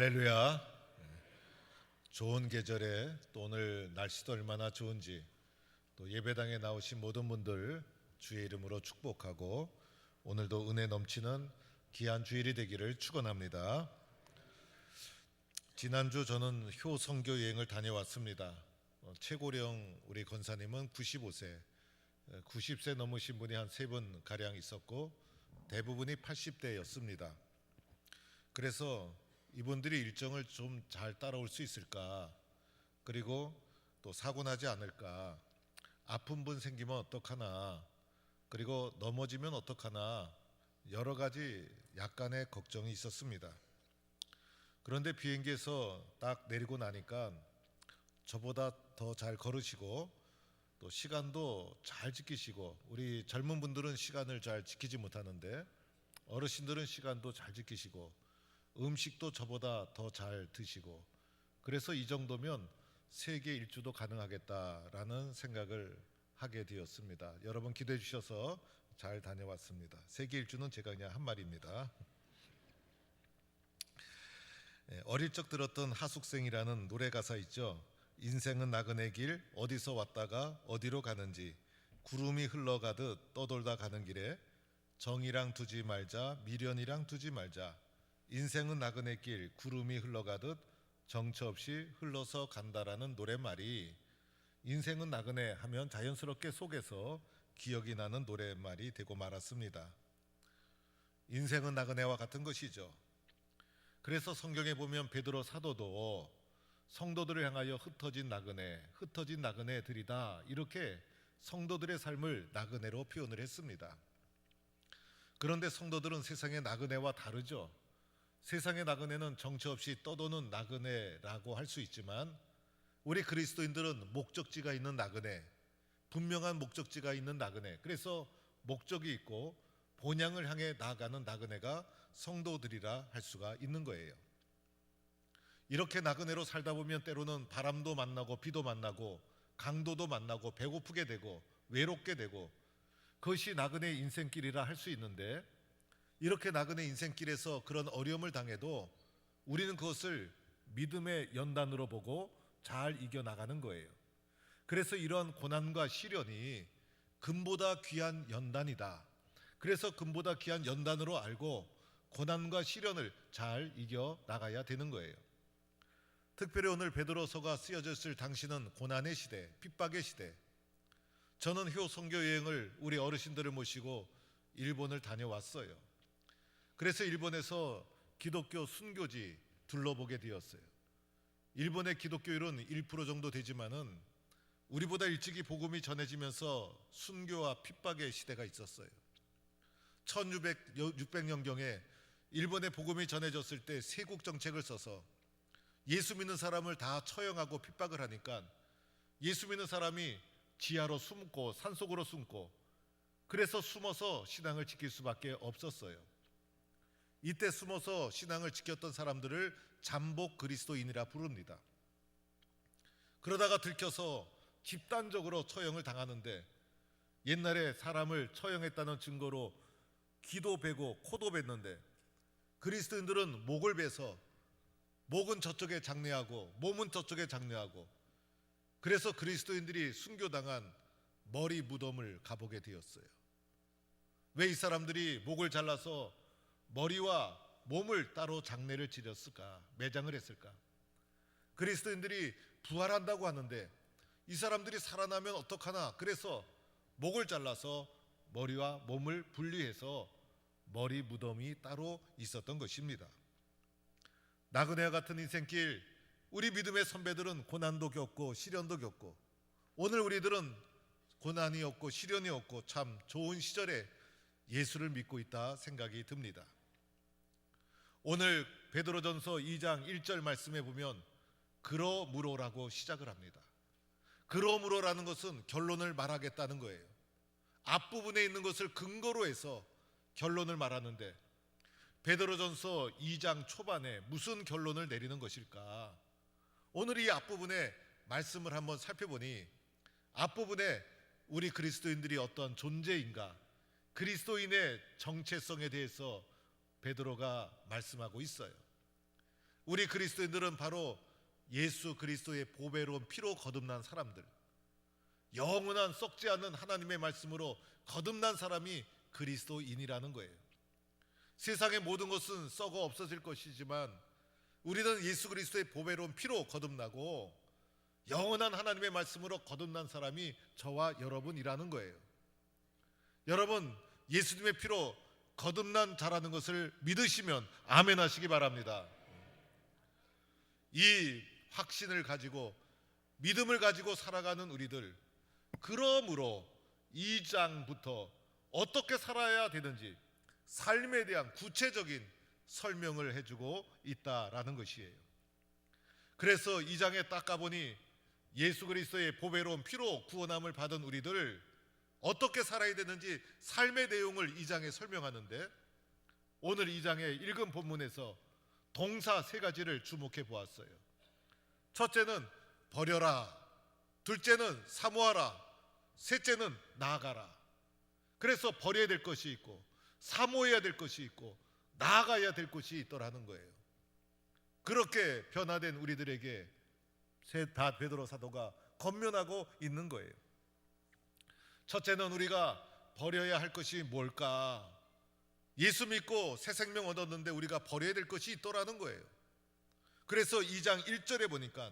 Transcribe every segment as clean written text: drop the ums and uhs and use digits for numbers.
할렐루야. 좋은 계절에 또 오늘 날씨도 얼마나 좋은지 또 예배당에 나오신 모든 분들 주의 이름으로 축복하고 오늘도 은혜 넘치는 귀한 주일이 되기를 축원합니다. 지난주 저는 효 선교 여행을 다녀왔습니다. 최고령 우리 권사님은 95세, 90세 넘으신 분이 한 3분 가량 있었고 대부분이 80대였습니다. 그래서 이분들이 일정을 좀 잘 따라올 수 있을까, 그리고 또 사고 나지 않을까, 아픈 분 생기면 어떡하나, 그리고 넘어지면 어떡하나, 여러 가지 약간의 걱정이 있었습니다. 그런데 비행기에서 딱 내리고 나니까 저보다 더 잘 걸으시고 또 시간도 잘 지키시고, 우리 젊은 분들은 시간을 잘 지키지 못하는데 어르신들은 시간도 잘 지키시고 음식도 저보다 더 잘 드시고, 그래서 이 정도면 세계 일주도 가능하겠다라는 생각을 하게 되었습니다. 여러분 기도해 주셔서 잘 다녀왔습니다. 세계 일주는 제가 그냥 한 말입니다. 어릴 적 들었던 하숙생이라는 노래 가사 있죠. 인생은 나그네 길, 어디서 왔다가 어디로 가는지, 구름이 흘러가듯 떠돌다 가는 길에 정이랑 두지 말자, 미련이랑 두지 말자. 인생은 나그네 길, 구름이 흘러가듯 정처 없이 흘러서 간다라는 노랫말이, 인생은 나그네 하면 자연스럽게 속에서 기억이 나는 노랫말이 되고 말았습니다. 인생은 나그네와 같은 것이죠. 그래서 성경에 보면 베드로 사도도 성도들을 향하여 흩어진 나그네들이다, 이렇게 성도들의 삶을 나그네로 표현을 했습니다. 그런데 성도들은 세상의 나그네와 다르죠. 세상의 나그네는 정처 없이 떠도는 나그네라고 할 수 있지만, 우리 그리스도인들은 목적지가 있는 나그네, 분명한 목적지가 있는 나그네, 그래서 목적이 있고 본향을 향해 나아가는 나그네가 성도들이라 할 수가 있는 거예요. 이렇게 나그네로 살다 보면 때로는 바람도 만나고 비도 만나고 강도도 만나고 배고프게 되고 외롭게 되고, 그것이 나그네의 인생길이라 할 수 있는데, 이렇게 나그네 인생길에서 그런 어려움을 당해도 우리는 그것을 믿음의 연단으로 보고 잘 이겨나가는 거예요. 그래서 이런 고난과 시련이 금보다 귀한 연단이다, 그래서 금보다 귀한 연단으로 알고 고난과 시련을 잘 이겨나가야 되는 거예요. 특별히 오늘 베드로서가 쓰여졌을 당시는 고난의 시대, 핍박의 시대. 저는 효 선교 여행을 우리 어르신들을 모시고 일본을 다녀왔어요. 그래서 일본에서 기독교 순교지 둘러보게 되었어요. 일본의 기독교율은 1% 정도 되지만은 우리보다 일찍이 복음이 전해지면서 순교와 핍박의 시대가 있었어요. 1600년경에 일본의 복음이 전해졌을 때 세국 정책을 써서 예수 믿는 사람을 다 처형하고 핍박을 하니까 예수 믿는 사람이 지하로 숨고 산속으로 숨고, 그래서 숨어서 신앙을 지킬 수밖에 없었어요. 이때 숨어서 신앙을 지켰던 사람들을 잠복 그리스도인이라 부릅니다. 그러다가 들켜서 집단적으로 처형을 당하는데, 옛날에 사람을 처형했다는 증거로 귀도 베고 코도 뱄는데, 그리스도인들은 목을 베서 목은 저쪽에 장례하고 몸은 저쪽에 장례하고, 그래서 그리스도인들이 순교당한 머리 무덤을 가보게 되었어요. 왜 이 사람들이 목을 잘라서 머리와 몸을 따로 장례를 지렸을까, 매장을 했을까? 그리스도인들이 부활한다고 하는데 이 사람들이 살아나면 어떡하나, 그래서 목을 잘라서 머리와 몸을 분리해서 머리 무덤이 따로 있었던 것입니다. 나그네와 같은 인생길, 우리 믿음의 선배들은 고난도 겪고 시련도 겪고, 오늘 우리들은 고난이 없고 시련이 없고 참 좋은 시절에 예수를 믿고 있다 생각이 듭니다. 오늘 베드로전서 2장 1절 말씀에 보면 그러므로라고 시작을 합니다. 그러므로라는 것은 결론을 말하겠다는 거예요. 앞부분에 있는 것을 근거로 해서 결론을 말하는데, 베드로전서 2장 초반에 무슨 결론을 내리는 것일까? 오늘 이 앞부분에 말씀을 한번 살펴보니, 앞부분에 우리 그리스도인들이 어떤 존재인가, 그리스도인의 정체성에 대해서 베드로가 말씀하고 있어요. 우리 그리스도인들은 바로 예수 그리스도의 보배로운 피로 거듭난 사람들, 영원한 썩지 않는 하나님의 말씀으로 거듭난 사람이 그리스도인이라는 거예요. 세상의 모든 것은 썩어 없어질 것이지만 우리는 예수 그리스도의 보배로운 피로 거듭나고 영원한 하나님의 말씀으로 거듭난 사람이 저와 여러분이라는 거예요. 여러분, 예수님의 피로 거듭난 자라는 것을 믿으시면 아멘 하시기 바랍니다. 이 확신을 가지고 믿음을 가지고 살아가는 우리들, 그러므로 2장부터 어떻게 살아야 되는지 삶에 대한 구체적인 설명을 해주고 있다라는 것이에요. 그래서 2장에 딱 가보니 예수 그리스도의 보배로운 피로 구원함을 받은 우리들 어떻게 살아야 되는지 삶의 내용을 2장에 설명하는데, 오늘 2장에 읽은 본문에서 동사 3가지를 주목해 보았어요. 첫째는 버려라, 둘째는 사모하라, 셋째는 나아가라. 그래서 버려야 될 것이 있고 사모해야 될 것이 있고 나아가야 될 것이 있더라는 거예요. 그렇게 변화된 우리들에게 베드로 사도가 권면하고 있는 거예요. 첫째는 우리가 버려야 할 것이 뭘까? 예수 믿고 새 생명 얻었는데 우리가 버려야 될 것이 있더라는 거예요. 그래서 2장 1절에 보니까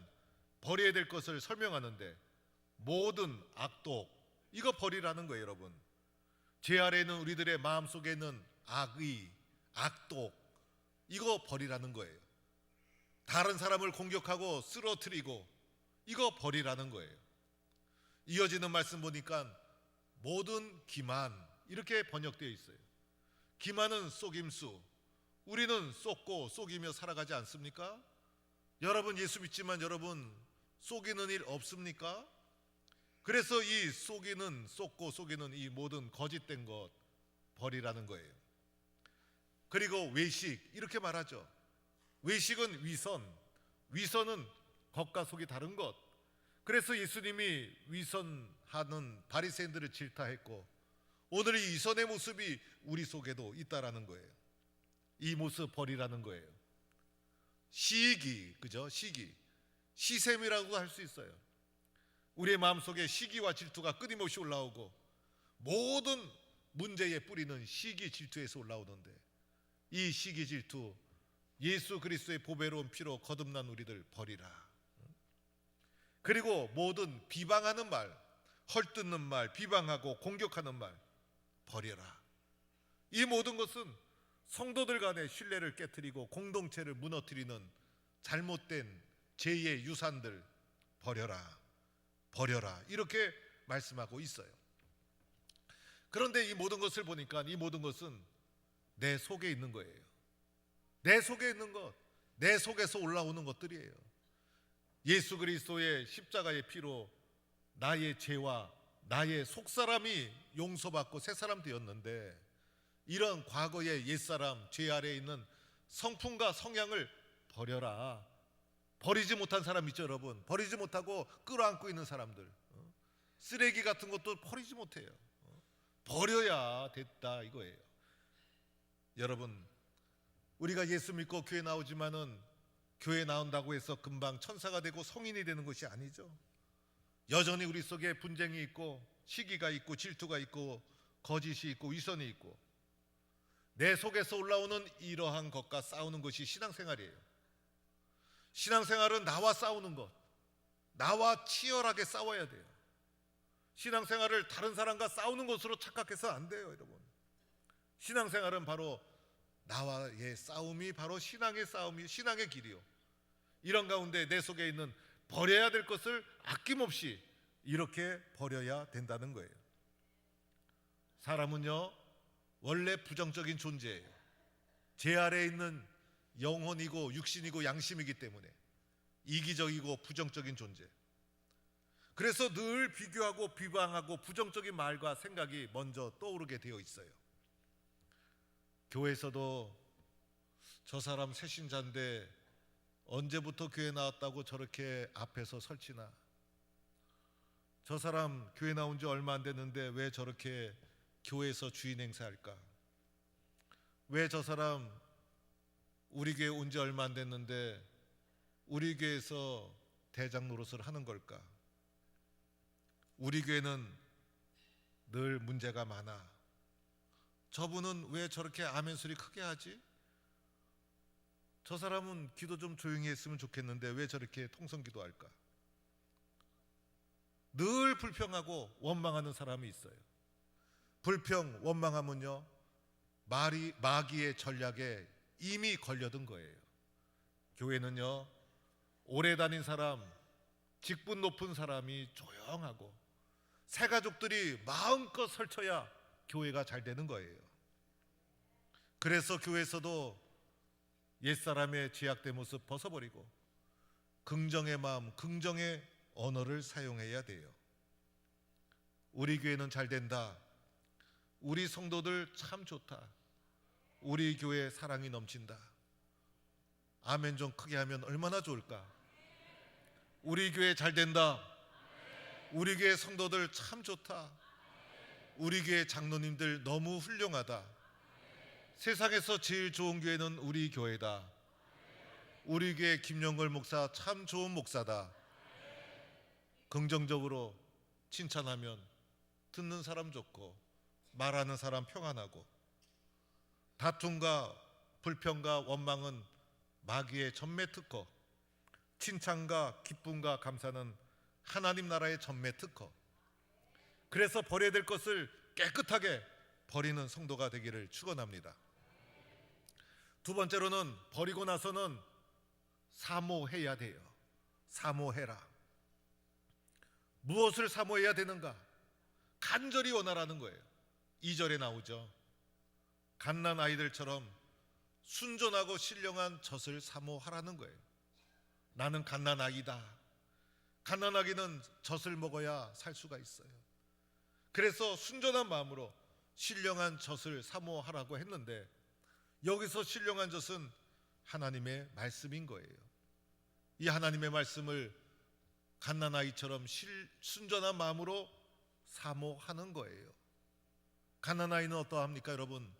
버려야 될 것을 설명하는데, 모든 악독, 이거 버리라는 거예요. 여러분, 죄 아래 있는 우리들의 마음속에 있는 악의, 악독, 이거 버리라는 거예요. 다른 사람을 공격하고 쓰러뜨리고, 이거 버리라는 거예요. 이어지는 말씀 보니까 모든 기만, 이렇게 번역되어 있어요. 기만은 속임수, 우리는 속고 속이며 살아가지 않습니까? 여러분 예수 믿지만 여러분 속이는 일 없습니까? 그래서 이 속고 속이는 이 모든 거짓된 것 버리라는 거예요. 그리고 외식, 이렇게 말하죠. 외식은 위선은 겉과 속이 다른 것. 그래서 예수님이 위선하는 바리새인들을 질타했고, 오늘 이 위선의 모습이 우리 속에도 있다라는 거예요. 이 모습 버리라는 거예요. 시기, 그죠? 시샘이라고 할 수 있어요. 우리의 마음속에 시기와 질투가 끊임없이 올라오고, 모든 문제의 뿌리는 시기 질투에서 올라오는데, 이 시기 질투, 예수 그리스도의 보배로운 피로 거듭난 우리들 버리라. 그리고 모든 비방하는 말, 헐뜯는 말, 비방하고 공격하는 말 버려라. 이 모든 것은 성도들 간의 신뢰를 깨트리고 공동체를 무너뜨리는 잘못된 죄의 유산들 버려라, 이렇게 말씀하고 있어요. 그런데 이 모든 것을 보니까 이 모든 것은 내 속에 있는 거예요. 내 속에 있는 것, 내 속에서 올라오는 것들이에요. 예수 그리스도의 십자가의 피로 나의 죄와 나의 속사람이 용서받고 새사람 되었는데, 이런 과거의 옛사람, 죄 아래에 있는 성품과 성향을 버려라. 버리지 못한 사람 있죠, 여러분. 버리지 못하고 끌어안고 있는 사람들, 쓰레기 같은 것도 버리지 못해요. 버려야 됐다, 이거예요. 여러분, 우리가 예수 믿고 교회 나오지만은 교회 나온다고 해서 금방 천사가 되고 성인이 되는 것이 아니죠. 여전히 우리 속에 분쟁이 있고 시기가 있고 질투가 있고 거짓이 있고 위선이 있고, 내 속에서 올라오는 이러한 것과 싸우는 것이 신앙생활이에요. 신앙생활은 나와 싸우는 것, 나와 치열하게 싸워야 돼요. 신앙생활을 다른 사람과 싸우는 것으로 착각해서 안 돼요, 여러분. 신앙생활은 바로 나와의 싸움이 바로 신앙의 싸움이 신앙의 길이요. 이런 가운데 내 속에 있는 버려야 될 것을 아낌없이 이렇게 버려야 된다는 거예요. 사람은요, 원래 부정적인 존재예요. 제 아래에 있는 영혼이고 육신이고 양심이기 때문에 이기적이고 부정적인 존재. 그래서 늘 비교하고 비방하고 부정적인 말과 생각이 먼저 떠오르게 되어 있어요. 교회에서도 저 사람 새신자인데 언제부터 교회 나왔다고 저렇게 앞에서 설치나, 저 사람 교회 나온 지 얼마 안 됐는데 왜 저렇게 교회에서 주인 행세할까, 왜 저 사람 우리 교회 온 지 얼마 안 됐는데 우리 교회에서 대장 노릇을 하는 걸까? 우리 교회는 늘 문제가 많아. 저분은 왜 저렇게 아멘 소리 크게 하지? 저 사람은 기도 좀 조용히 했으면 좋겠는데 왜 저렇게 통성기도 할까? 늘 불평하고 원망하는 사람이 있어요. 불평, 원망하면요, 마귀의 전략에 이미 걸려든 거예요. 교회는요, 오래 다닌 사람, 직분 높은 사람이 조용하고 새 가족들이 마음껏 설쳐야 교회가 잘 되는 거예요. 그래서 교회에서도 옛사람의 죄악된 모습 벗어버리고 긍정의 마음, 긍정의 언어를 사용해야 돼요. 우리 교회는 잘 된다. 우리 성도들 참 좋다. 우리 교회 사랑이 넘친다. 아멘 좀 크게 하면 얼마나 좋을까? 우리 교회 잘 된다. 우리 교회 성도들 참 좋다. 우리 교회 장로님들 너무 훌륭하다. 세상에서 제일 좋은 교회는 우리 교회다. 우리 교회 김영걸 목사 참 좋은 목사다. 긍정적으로 칭찬하면 듣는 사람 좋고 말하는 사람 평안하고, 다툼과 불평과 원망은 마귀의 전매 특허, 칭찬과 기쁨과 감사는 하나님 나라의 전매 특허. 그래서 버려야 될 것을 깨끗하게 버리는 성도가 되기를 축원합니다. 두 번째로는 버리고 나서는 사모해야 돼요. 사모해라. 무엇을 사모해야 되는가? 간절히 원하라는 거예요. 2절에 나오죠. 갓난 아이들처럼 순전하고 신령한 젖을 사모하라는 거예요. 나는 갓난 아기다. 갓난 아기는 젖을 먹어야 살 수가 있어요. 그래서 순전한 마음으로 신령한 젖을 사모하라고 했는데, 여기서 신령한 젖은 하나님의 말씀인 거예요. 이 하나님의 말씀을 갓난 아이처럼 순전한 마음으로 사모하는 거예요. 갓난 아이는 어떠합니까, 여러분?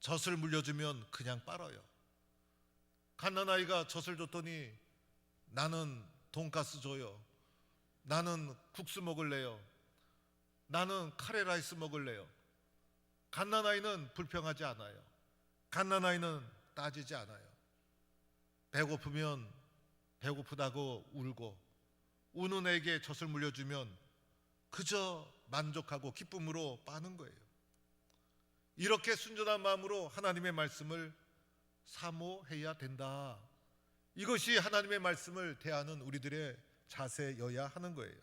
젖을 물려주면 그냥 빨아요. 갓난 아이가 젖을 줬더니 나는 돈가스 줘요. 나는 국수 먹을래요. 나는 카레라이스 먹을래요. 갓난 아이는 불평하지 않아요. 갓난 아이는 따지지 않아요. 배고프면 배고프다고 울고, 우는 애에게 젖을 물려주면 그저 만족하고 기쁨으로 빠는 거예요. 이렇게 순전한 마음으로 하나님의 말씀을 사모해야 된다. 이것이 하나님의 말씀을 대하는 우리들의 자세여야 하는 거예요.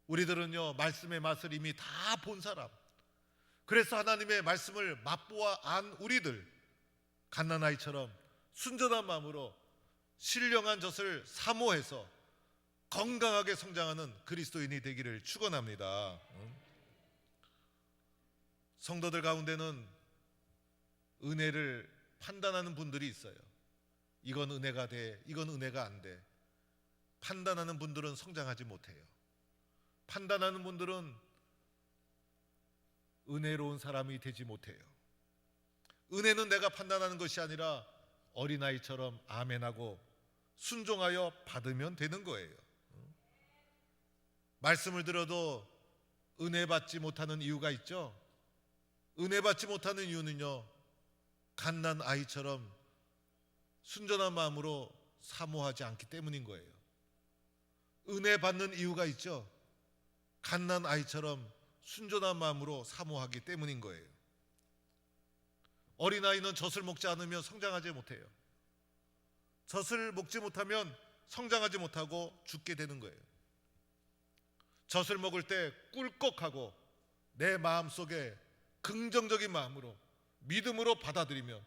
우리들은요, 말씀의 맛을 이미 다 본 사람, 그래서 하나님의 말씀을 맛보아 안 우리들, 갓난 아이처럼 순전한 마음으로 신령한 젖을 사모해서 건강하게 성장하는 그리스도인이 되기를 축원합니다. 성도들 가운데는 은혜를 판단하는 분들이 있어요. 이건 은혜가 돼, 이건 은혜가 안 돼. 판단하는 분들은 성장하지 못해요. 판단하는 분들은 은혜로운 사람이 되지 못해요. 은혜는 내가 판단하는 것이 아니라 어린아이처럼 아멘하고 순종하여 받으면 되는 거예요. 말씀을 들어도 은혜 받지 못하는 이유가 있죠. 은혜 받지 못하는 이유는요, 갓난 아이처럼 순전한 마음으로 사모하지 않기 때문인 거예요. 은혜 받는 이유가 있죠. 갓난 아이처럼 순전한 마음으로 사모하기 때문인 거예요. 어린아이는 젖을 먹지 않으면 성장하지 못해요. 젖을 먹지 못하면 성장하지 못하고 죽게 되는 거예요. 젖을 먹을 때 꿀꺽하고 내 마음속에 긍정적인 마음으로 믿음으로 받아들이면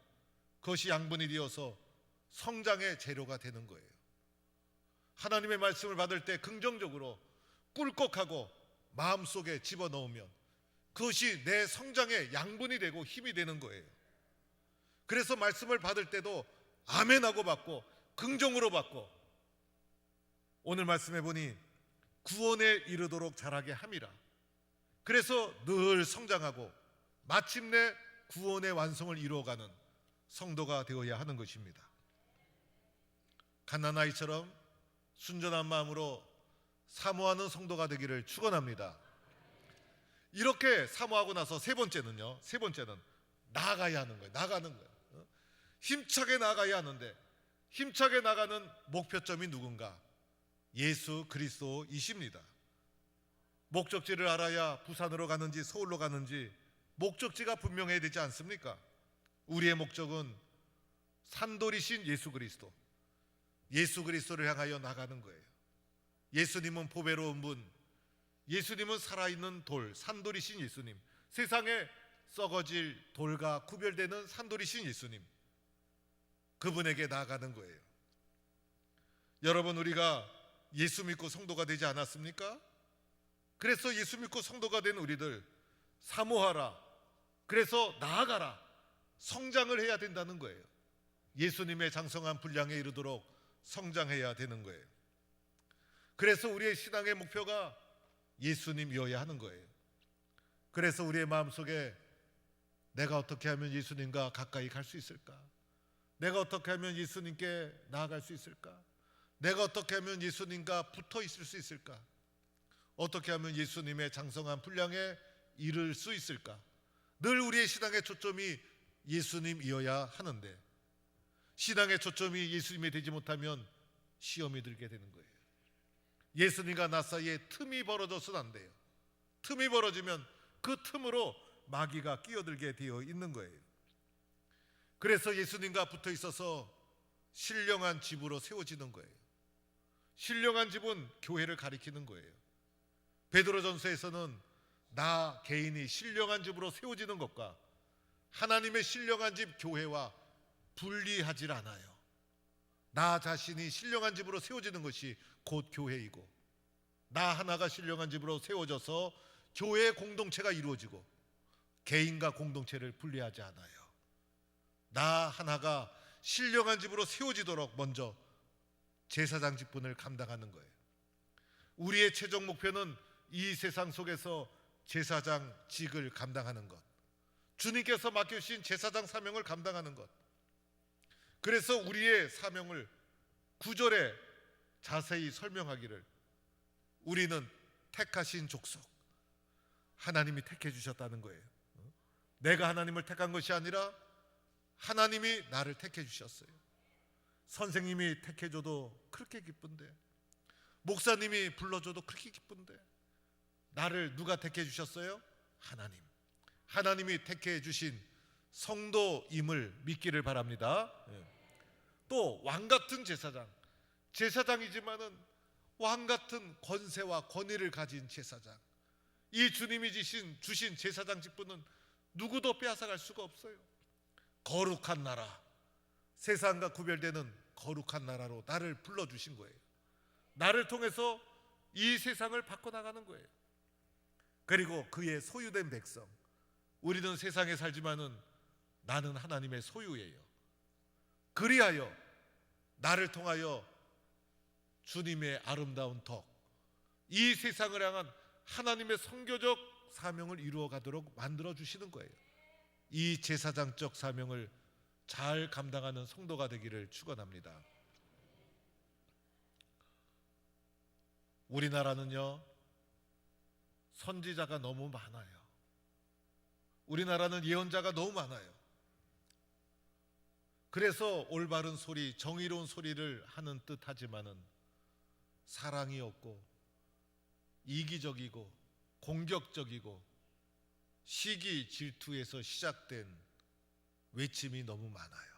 그것이 양분이 되어서 성장의 재료가 되는 거예요. 하나님의 말씀을 받을 때 긍정적으로 꿀꺽하고 마음속에 집어넣으면 그것이 내 성장의 양분이 되고 힘이 되는 거예요. 그래서 말씀을 받을 때도 아멘하고 받고 긍정으로 받고, 오늘 말씀해 보니 구원에 이르도록 자라게 함이라. 그래서 늘 성장하고 마침내 구원의 완성을 이루어가는 성도가 되어야 하는 것입니다. 갓난아이처럼 순전한 마음으로 사모하는 성도가 되기를 축원합니다. 이렇게 사모하고 나서 세 번째는 나아가야 하는 거예요. 나가는 거예요. 힘차게 나가야 하는데, 힘차게 나가는 목표점이 누군가? 예수 그리스도이십니다. 목적지를 알아야 부산으로 가는지 서울로 가는지 목적지가 분명해야 되지 않습니까? 우리의 목적은 산돌이신 예수 그리스도, 예수 그리스도를 향하여 나가는 거예요. 예수님은 보배로운 분, 예수님은 살아있는 돌, 산돌이신 예수님, 세상에 썩어질 돌과 구별되는 산돌이신 예수님, 그분에게 나아가는 거예요. 여러분, 우리가 예수 믿고 성도가 되지 않았습니까? 그래서 예수 믿고 성도가 된 우리들 사모하라, 그래서 나아가라, 성장을 해야 된다는 거예요. 예수님의 장성한 분량에 이르도록 성장해야 되는 거예요. 그래서 우리의 신앙의 목표가 예수님이어야 하는 거예요. 그래서 우리의 마음속에 내가 어떻게 하면 예수님과 가까이 갈 수 있을까? 내가 어떻게 하면 예수님께 나아갈 수 있을까? 내가 어떻게 하면 예수님과 붙어 있을 수 있을까? 어떻게 하면 예수님의 장성한 분량에 이를 수 있을까? 늘 우리의 신앙의 초점이 예수님이어야 하는데, 신앙의 초점이 예수님이 되지 못하면 시험이 들게 되는 거예요. 예수님과 나 사이에 틈이 벌어져서는 안 돼요. 틈이 벌어지면 그 틈으로 마귀가 끼어들게 되어 있는 거예요. 그래서 예수님과 붙어 있어서 신령한 집으로 세워지는 거예요. 신령한 집은 교회를 가리키는 거예요. 베드로전서에서는 나 개인이 신령한 집으로 세워지는 것과 하나님의 신령한 집 교회와 분리하지 않아요. 나 자신이 신령한 집으로 세워지는 것이 곧 교회이고, 나 하나가 신령한 집으로 세워져서 교회의 공동체가 이루어지고 개인과 공동체를 분리하지 않아요. 나 하나가 신령한 집으로 세워지도록 먼저 제사장 직분을 감당하는 거예요. 우리의 최종 목표는 이 세상 속에서 제사장직을 감당하는 것, 주님께서 맡겨주신 제사장 사명을 감당하는 것. 그래서 우리의 사명을 9절에 자세히 설명하기를, 우리는 택하신 족속, 하나님이 택해 주셨다는 거예요. 내가 하나님을 택한 것이 아니라 하나님이 나를 택해 주셨어요. 선생님이 택해줘도 그렇게 기쁜데, 목사님이 불러줘도 그렇게 기쁜데, 나를 누가 택해 주셨어요? 하나님. 하나님이 택해 주신 성도임을 믿기를 바랍니다. 또 왕같은 제사장, 제사장이지만은 왕같은 권세와 권위를 가진 제사장, 이 주님이 주신 제사장 직분은 누구도 빼앗아갈 수가 없어요. 거룩한 나라, 세상과 구별되는 거룩한 나라로 나를 불러주신 거예요. 나를 통해서 이 세상을 바꿔나가는 거예요. 그리고 그의 소유된 백성, 우리는 세상에 살지만은 나는 하나님의 소유예요. 그리하여 나를 통하여 주님의 아름다운 덕, 이 세상을 향한 하나님의 선교적 사명을 이루어 가도록 만들어 주시는 거예요. 이 제사장적 사명을 잘 감당하는 성도가 되기를 축원합니다. 우리나라는요, 선지자가 너무 많아요. 우리나라는 예언자가 너무 많아요. 그래서 올바른 소리, 정의로운 소리를 하는 듯 하지만은 사랑이 없고 이기적이고 공격적이고 시기 질투에서 시작된 외침이 너무 많아요.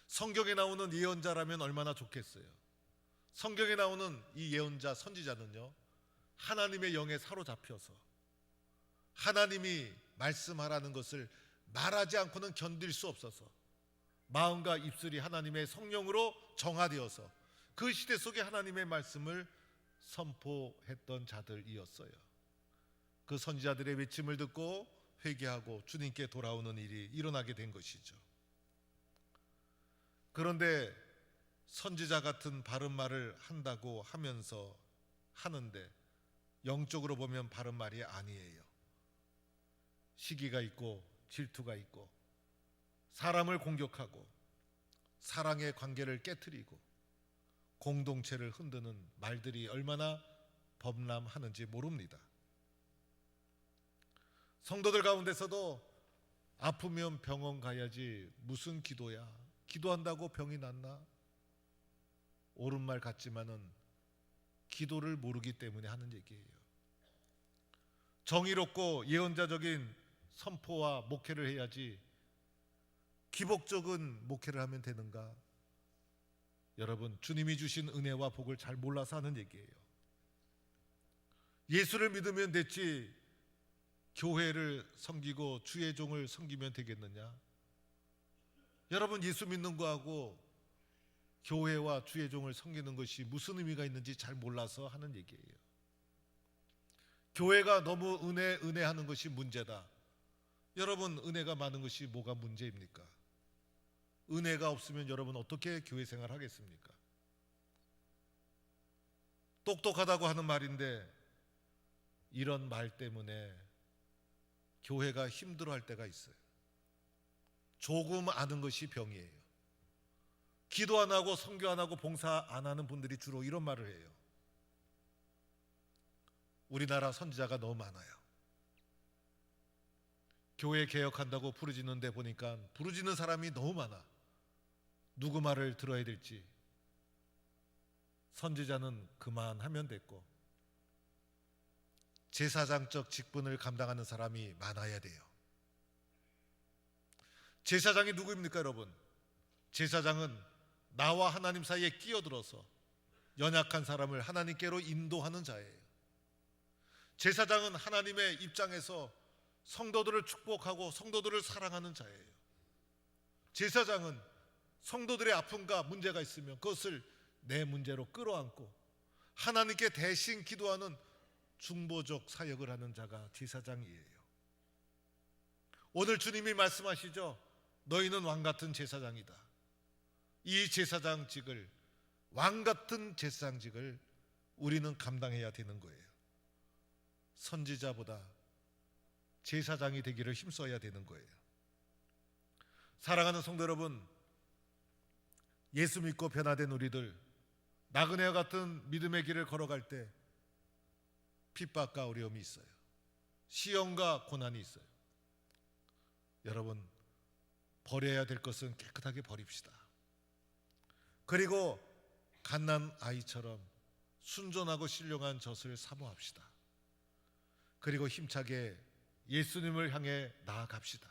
성경에 나오는 예언자라면 얼마나 좋겠어요. 성경에 나오는 이 예언자, 선지자는요, 하나님의 영에 사로잡혀서 하나님이 말씀하라는 것을 말하지 않고는 견딜 수 없어서 마음과 입술이 하나님의 성령으로 정화되어서 그 시대 속에 하나님의 말씀을 선포했던 자들이었어요. 그 선지자들의 외침을 듣고 회개하고 주님께 돌아오는 일이 일어나게 된 것이죠. 그런데 선지자 같은 바른 말을 한다고 하면서 하는데 영적으로 보면 바른 말이 아니에요. 시기가 있고 질투가 있고 사람을 공격하고 사랑의 관계를 깨트리고 공동체를 흔드는 말들이 얼마나 범람하는지 모릅니다. 성도들 가운데서도 아프면 병원 가야지 무슨 기도야, 기도한다고 병이 낫나? 옳은 말 같지만은 기도를 모르기 때문에 하는 얘기예요. 정의롭고 예언자적인 선포와 목회를 해야지 기복적인 목회를 하면 되는가? 여러분, 주님이 주신 은혜와 복을 잘 몰라서 하는 얘기예요. 예수를 믿으면 됐지 교회를 섬기고 주의 종을 섬기면 되겠느냐? 여러분, 예수 믿는 거하고 교회와 주의 종을 섬기는 것이 무슨 의미가 있는지 잘 몰라서 하는 얘기예요. 교회가 너무 은혜 하는 것이 문제다. 여러분, 은혜가 많은 것이 뭐가 문제입니까? 은혜가 없으면 여러분 어떻게 교회 생활 하겠습니까? 똑똑하다고 하는 말인데 이런 말 때문에 교회가 힘들어할 때가 있어요. 조금 아는 것이 병이에요. 기도 안 하고 선교 안 하고 봉사 안 하는 분들이 주로 이런 말을 해요. 우리나라 선지자가 너무 많아요. 교회 개혁한다고 부르짖는데 보니까 부르짖는 사람이 너무 많아. 누구 말을 들어야 될지. 선지자는 그만하면 됐고 제사장적 직분을 감당하는 사람이 많아야 돼요. 제사장이 누구입니까, 여러분? 제사장은 나와 하나님 사이에 끼어들어서 연약한 사람을 하나님께로 인도하는 자예요. 제사장은 하나님의 입장에서 성도들을 축복하고 성도들을 사랑하는 자예요. 제사장은 성도들의 아픔과 문제가 있으면 그것을 내 문제로 끌어안고 하나님께 대신 기도하는 중보적 사역을 하는 자가 제사장이에요. 오늘 주님이 말씀하시죠. 너희는 왕같은 제사장이다. 이 제사장직을, 왕같은 제사장직을 우리는 감당해야 되는 거예요. 선지자보다 제사장이 되기를 힘써야 되는 거예요. 사랑하는 성도 여러분, 예수 믿고 변화된 우리들, 나그네와 같은 믿음의 길을 걸어갈 때 핍박과 어려움이 있어요. 시험과 고난이 있어요. 여러분, 버려야 될 것은 깨끗하게 버립시다. 그리고 갓난 아이처럼 순전하고 신령한 젖을 사모합시다. 그리고 힘차게 예수님을 향해 나아갑시다.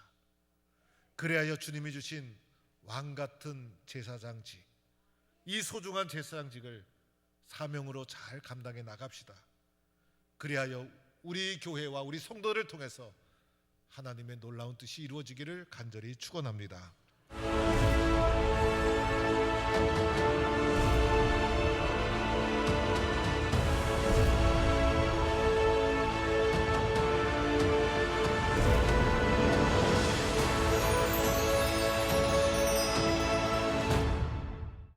그래야 주님이 주신 왕같은 제사장직, 이 소중한 제사장직을 사명으로 잘 감당해 나갑시다. 그리하여 우리 교회와 우리 성도를 통해서 하나님의 놀라운 뜻이 이루어지기를 간절히 축원합니다.